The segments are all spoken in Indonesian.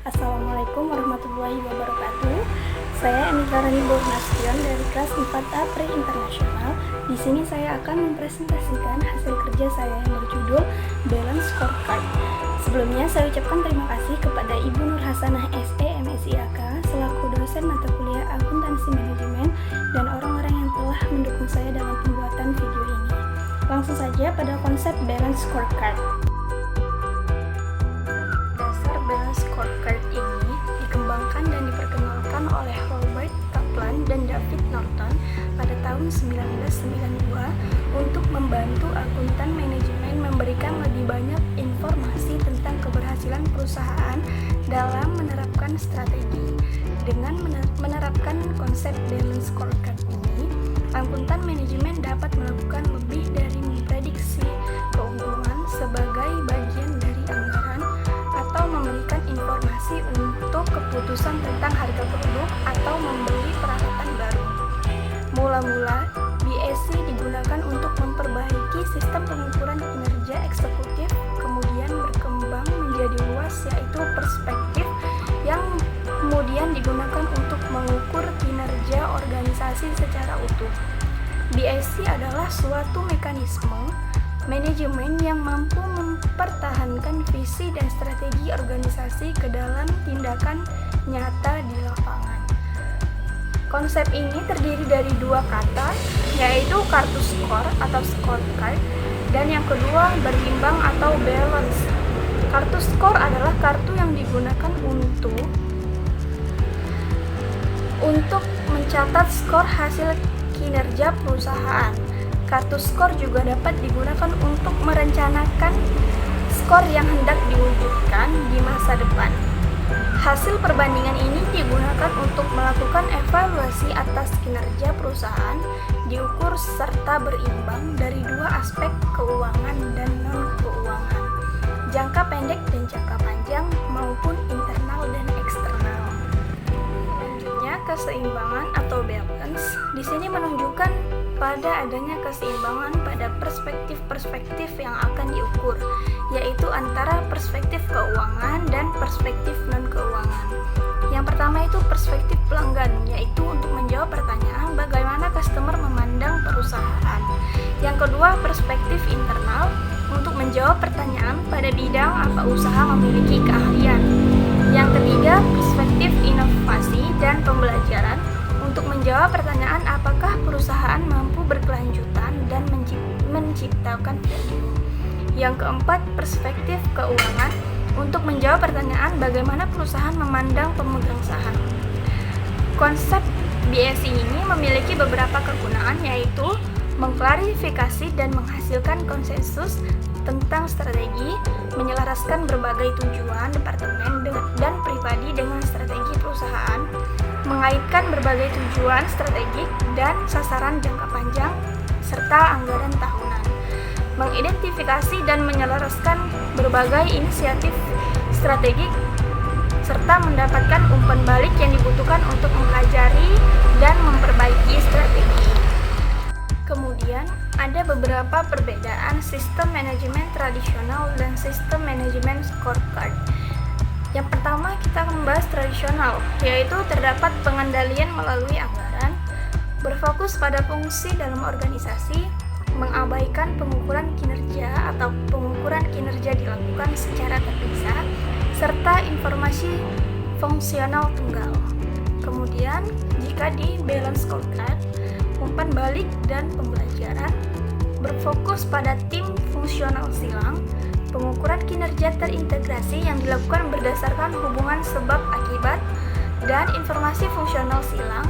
Assalamualaikum warahmatullahi wabarakatuh. Saya Emika Rani Nasution dari kelas 4A Pre-Internasional. Di sini saya akan mempresentasikan hasil kerja saya yang berjudul Balance Scorecard. Sebelumnya saya ucapkan terima kasih kepada Ibu Nur Hasanah SE MSIAK selaku dosen mata kuliah Akuntansi Manajemen dan orang-orang yang telah mendukung saya dalam pembuatan video ini. Langsung saja pada konsep Balance Scorecard. Balance Scorecard ini dikembangkan dan diperkenalkan oleh Robert Kaplan dan David Norton pada tahun 1992 untuk membantu akuntan manajemen memberikan lebih banyak informasi tentang keberhasilan perusahaan dalam menerapkan strategi. Dengan menerapkan konsep Balance Scorecard ini, akuntan manajemen dapat melakukan lebih dari memprediksi keuntungan sebagai bagian dari anggaran atau memberikan informasi untuk keputusan tentang harga produk atau membeli peralatan baru. Mula-mula, BSC digunakan untuk memperbaiki sistem pengukuran kinerja eksekutif, kemudian berkembang menjadi luas yaitu perspektif yang kemudian digunakan untuk mengukur kinerja organisasi secara utuh. BSC adalah suatu mekanisme manajemen yang mampu mempertahankan visi dan strategi organisasi ke dalam tindakan nyata di lapangan. Konsep ini terdiri dari dua kata, yaitu kartu skor atau scorecard, dan yang kedua berimbang atau balance. Kartu skor adalah kartu yang digunakan untuk mencatat skor hasil kinerja perusahaan. Kartu skor juga dapat digunakan untuk merencanakan skor yang hendak diwujudkan di masa depan. Hasil perbandingan ini digunakan untuk melakukan evaluasi atas kinerja perusahaan, diukur serta berimbang dari dua aspek keuangan dan non-keuangan, jangka pendek dan jangka panjang maupun internal dan eksternal. Selanjutnya, keseimbangan atau balance di sini menunjukkan pada adanya keseimbangan pada perspektif-perspektif yang akan diukur, yaitu antara perspektif keuangan dan perspektif non-keuangan. Yang pertama itu perspektif pelanggan, yaitu untuk menjawab pertanyaan bagaimana customer memandang perusahaan. Yang kedua, perspektif internal, untuk menjawab pertanyaan pada bidang apa usaha memiliki keahlian. Yang ketiga, perspektif inovasi dan pembelajaran, untuk menjawab pertanyaan apakah perusahaan mampu berkelanjutan dan menciptakan value. Yang keempat, perspektif keuangan, untuk menjawab pertanyaan bagaimana perusahaan memandang pemegang saham. Konsep BSI ini memiliki beberapa kegunaan, yaitu mengklarifikasi dan menghasilkan konsensus tentang strategi, menyelaraskan berbagai tujuan departemen dan pribadi dengan strategi perusahaan, mengaitkan berbagai tujuan strategik dan sasaran jangka panjang, serta anggaran tahunan, mengidentifikasi dan menyelaraskan berbagai inisiatif strategik, serta mendapatkan umpan balik yang dibutuhkan untuk mempelajari dan memperbaiki strategi. Kemudian, ada beberapa perbedaan sistem manajemen tradisional dan sistem manajemen scorecard. Yang pertama, kita akan membahas tradisional, yaitu terdapat pengendalian melalui anggaran, berfokus pada fungsi dalam organisasi, mengabaikan pengukuran kinerja atau pengukuran kinerja dilakukan secara terpisah, serta informasi fungsional tunggal. Kemudian, jika di balance scorecard, umpan balik dan pembelajaran, berfokus pada tim fungsional silang, pengukuran kinerja terintegrasi yang dilakukan berdasarkan hubungan sebab akibat, dan informasi fungsional silang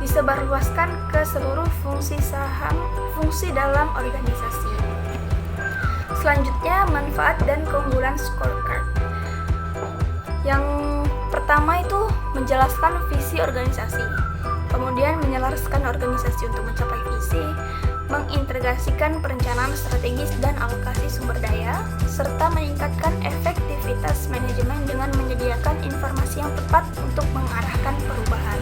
disebarluaskan ke seluruh fungsi dalam organisasi. Selanjutnya, manfaat dan keunggulan scorecard. Yang pertama itu menjelaskan visi organisasi, kemudian menyelaraskan organisasi untuk mencapai visi, mengintegrasikan perencanaan strategis dan alokasi sumber daya, serta meningkatkan efektivitas manajemen dengan menyediakan informasi yang tepat untuk mengarahkan perubahan.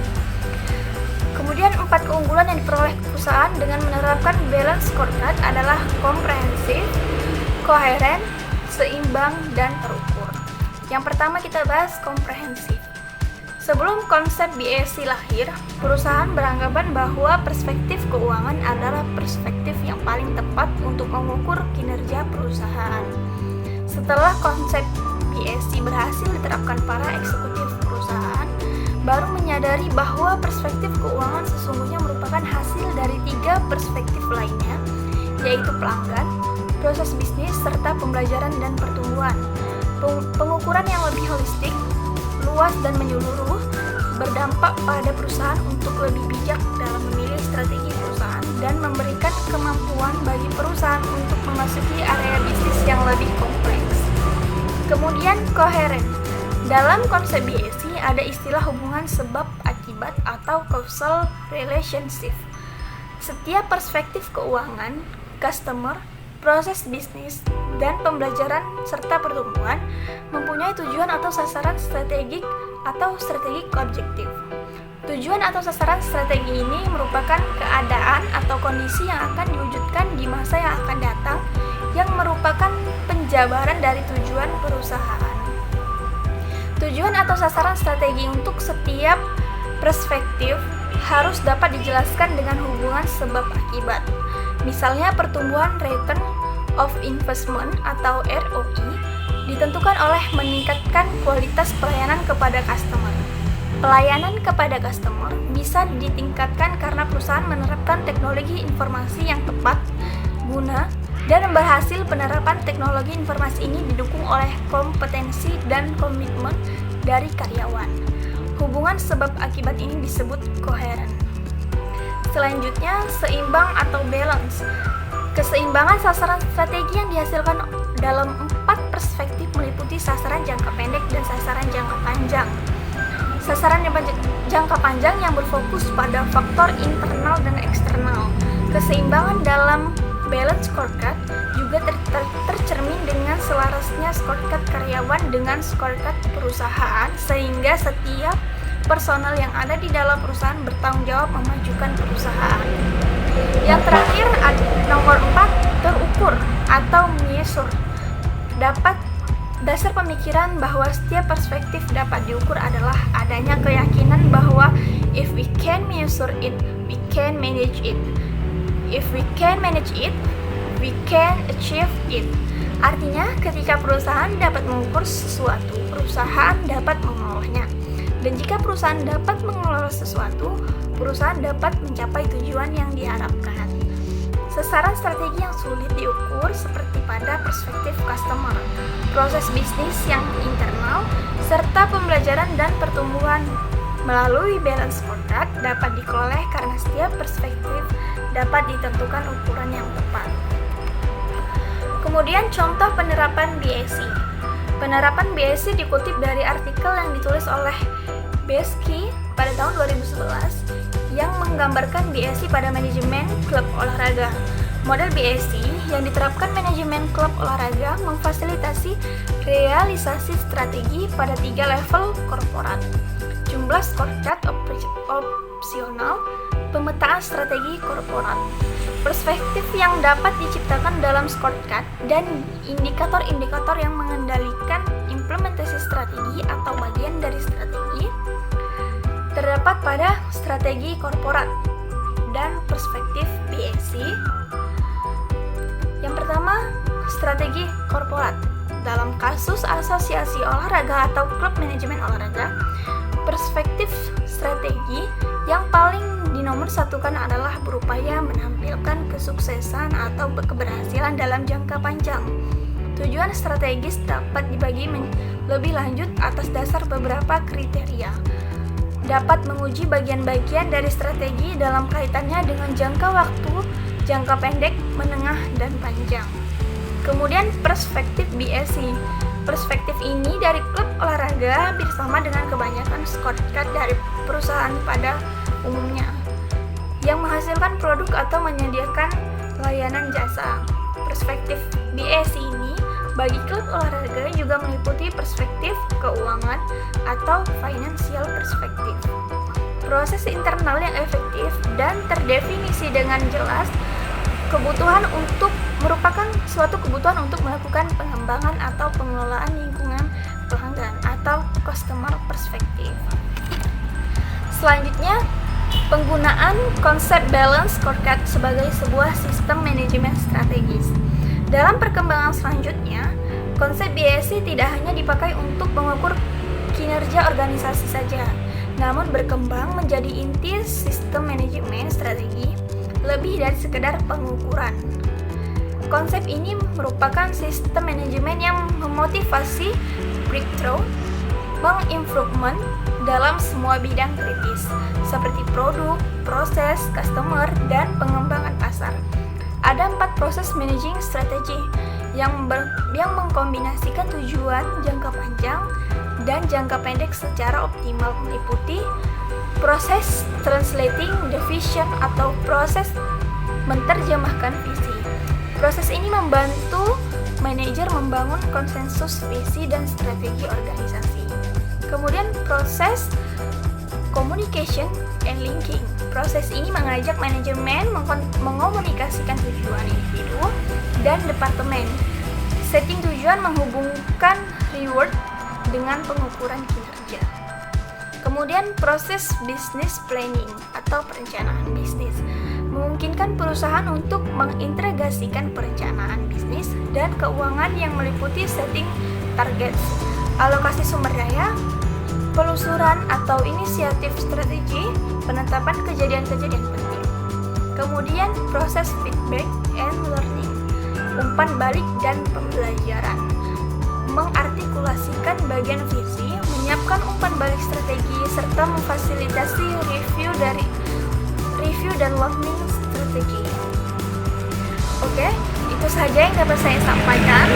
Kemudian 4 keunggulan yang diperoleh perusahaan dengan menerapkan balance scorecard adalah komprehensif, koheren, seimbang, dan terukur. Yang pertama kita bahas komprehensif. Sebelum konsep BSC lahir, perusahaan beranggapan bahwa perspektif keuangan adalah perspektif yang paling tepat untuk mengukur kinerja perusahaan. Setelah konsep BSC berhasil diterapkan para eksekutif perusahaan, baru menyadari bahwa perspektif keuangan sesungguhnya merupakan hasil dari 3 perspektif lainnya, yaitu pelanggan, proses bisnis, serta pembelajaran dan pertumbuhan. Pengukuran yang lebih holistik, luas dan menyeluruh berdampak pada perusahaan untuk lebih bijak dalam memilih strategi perusahaan dan memberikan kemampuan bagi perusahaan untuk memasuki area bisnis yang lebih kompleks. Kemudian koheren. Dalam konsep BSC ada istilah hubungan sebab akibat atau causal relationship. Setiap perspektif keuangan, customer, proses bisnis, dan pembelajaran serta pertumbuhan mempunyai tujuan atau sasaran strategik atau strategik objektif. Tujuan atau sasaran strategi ini merupakan keadaan atau kondisi yang akan diwujudkan di masa yang akan datang yang merupakan penjabaran dari tujuan perusahaan. Tujuan atau sasaran strategi untuk setiap perspektif harus dapat dijelaskan dengan hubungan sebab akibat. Misalnya pertumbuhan return of investment atau ROI ditentukan oleh meningkatkan kualitas pelayanan kepada customer. Pelayanan kepada customer bisa ditingkatkan karena perusahaan menerapkan teknologi informasi yang tepat guna dan berhasil penerapan teknologi informasi ini didukung oleh kompetensi dan komitmen dari karyawan. Hubungan sebab akibat ini disebut koheren. Selanjutnya, seimbang atau balance. Keseimbangan sasaran strategi yang dihasilkan dalam 4 perspektif meliputi sasaran jangka pendek dan sasaran jangka panjang. Sasaran jangka panjang yang berfokus pada faktor internal dan eksternal. Keseimbangan dalam balance scorecard juga tercermin dengan selarasnya scorecard karyawan dengan scorecard perusahaan, sehingga setiap personel yang ada di dalam perusahaan bertanggung jawab memajukan perusahaan. Yang terakhir, nomor 4, terukur atau measure. Dasar pemikiran bahwa setiap perspektif dapat diukur adalah adanya keyakinan bahwa if we can measure it, we can manage it. If we can manage it, we can achieve it. Artinya, ketika perusahaan dapat mengukur sesuatu, perusahaan dapat mengelolanya. Dan jika perusahaan dapat mengelola sesuatu, perusahaan dapat mencapai tujuan yang diharapkan. Sasaran strategi yang sulit diukur seperti pada perspektif customer, proses bisnis yang internal, serta pembelajaran dan pertumbuhan melalui balance scorecard dapat diperoleh karena setiap perspektif dapat ditentukan ukuran yang tepat. Kemudian contoh penerapan BSC. Penerapan BSC dikutip dari artikel yang ditulis oleh Besky pada tahun 2011 yang menggambarkan BSC pada manajemen klub olahraga. Model BSC yang diterapkan manajemen klub olahraga memfasilitasi realisasi strategi pada 3 level korporat. Jumlah scorecard opsional, pemetaan strategi korporat. Perspektif yang dapat diciptakan dalam scorecard dan indikator-indikator yang mengendalikan implementasi strategi atau bagian dari strategi terdapat pada strategi korporat dan perspektif BSC. Yang pertama, strategi korporat. Dalam kasus asosiasi olahraga atau klub manajemen olahraga, perspektif strategi yang paling dinomorsatukan adalah berupaya menampilkan kesuksesan atau keberhasilan dalam jangka panjang. Tujuan strategis dapat dibagi lebih lanjut atas dasar beberapa kriteria. Dapat menguji bagian-bagian dari strategi dalam kaitannya dengan jangka waktu, jangka pendek, menengah, dan panjang. Kemudian perspektif BSC. Perspektif ini dari klub olahraga bersama dengan kebanyakan scorecard dari perusahaan pada umumnya yang menghasilkan produk atau menyediakan layanan jasa. Perspektif BSC ini bagi klub olahraga juga meliputi perspektif keuangan atau financial perspektif. Proses internal yang efektif dan terdefinisi dengan jelas merupakan suatu kebutuhan untuk melakukan pengembangan atau pengelolaan lingkungan pelanggan. atau customer perspective. Selanjutnya, penggunaan konsep balance scorecard sebagai sebuah sistem manajemen strategis. Dalam perkembangan selanjutnya, konsep BSC tidak hanya dipakai untuk mengukur kinerja organisasi saja, namun berkembang menjadi inti sistem manajemen strategi lebih dari sekedar pengukuran. Konsep ini merupakan sistem manajemen yang memotivasi breakthrough, mengimprovement dalam semua bidang kritis, seperti produk, proses, customer, dan pengembangan pasar. Ada 4 proses managing strategy yang mengkombinasikan tujuan jangka panjang dan jangka pendek secara optimal, meliputi proses translating the vision atau proses menerjemahkan visi. Proses ini membantu manajer membangun konsensus visi dan strategi organisasi. Kemudian proses communication and linking. Proses ini mengajak manajemen mengomunikasikan tujuan individu dan departemen. Setting tujuan menghubungkan reward dengan pengukuran kinerja. Kemudian proses business planning atau perencanaan bisnis memungkinkan perusahaan untuk mengintegrasikan perencanaan bisnis dan keuangan yang meliputi setting targets, alokasi sumber daya, penelusuran atau inisiatif strategi, penetapan kejadian-kejadian penting. Kemudian proses feedback and learning, umpan balik dan pembelajaran, mengartikulasikan bagian visi, menyiapkan umpan balik strategi, serta memfasilitasi review dan learning strategi. Oke, itu saja yang dapat saya sampaikan.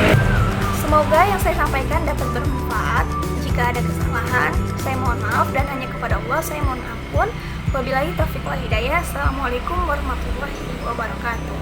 Semoga yang saya sampaikan dapat bermanfaat. Jika ada kesalahan, saya mohon maaf dan hanya kepada Allah saya mohon ampun. Wabillahi taufiq wal hidayah. Assalamualaikum warahmatullahi wabarakatuh.